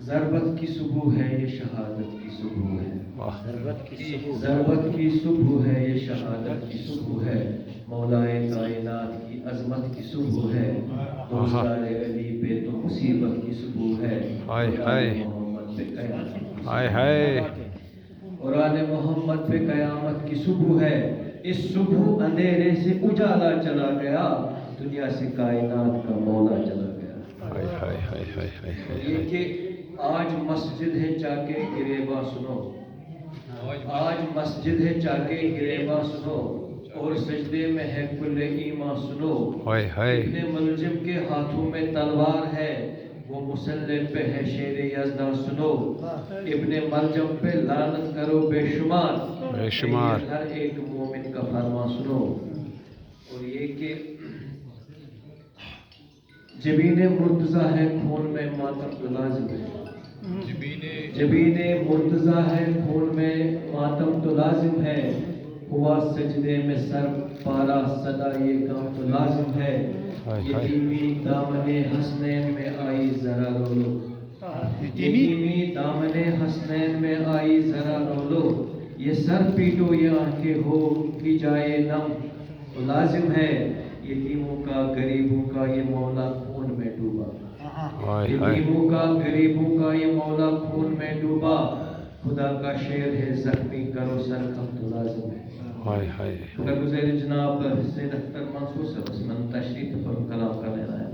ضربت کی صبح ہے یہ شہادت کی صبح ہے، ضربت ضربت کی صبح ہے یہ شہادت کی صبح ہے، مولائے کائنات کی عظمت کی صبح ہے، روزگار علی پہ تو مصیبت کی صبح ہے، محمد پہ قیامت ہائے ہائے قرآن محمد پہ قیامت کی صبح ہے۔ اس صبح اندھیرے سے اجالا چلا گیا، دنیا سے کائنات کا مولا چلا گیا۔ ہائے ہائے ہائے ہائے ہائے ہائے یہ کہ آج مسجد ہے چاکے گریباں سنو، آج مسجد ہے چاکے گریباں سنو، اور سجدے میں ہے کل ایمان سنو۔ ہائے ہائے ابن ملجم کے ہاتھوں میں تلوار ہے، وہ مسلح پہ ہے شیر یزداں سنو۔ ابن ملجم پہ لعنت کرو بے شمار، بے شمار ہر ایک مومن کا فرمان سنو۔ اور یہ کہ جبین مرتضیٰ ہے خون میں ماتم تو لازم ہے، جبین مرتضیٰ ہے خون میں ماتم تو لازم ہے، ہوا سجدے میں سر پارا صدا یہ کام تو لازم ہے، یتیمی دامن حسنین میں آئی ذرا رو لو، یتیمی دامن حسنین میں آئی ذرا رو لو، یہ سر پیٹو یہ آنکھیں ہو کی جائے نم تو لازم ہے، یتیموں کا غریبوں کا یہ مولا خون میں ڈوبا، یتیموں کا غریبوں کا یہ مولا خون میں ڈوبا، خدا کا شعر ہے زخمی کرو سر کم تو لازم ہے۔ ہائے ہائے گزیر جناب سید اختر منصور صاحب اس میں تشریف پر کلام کر لینا ہے۔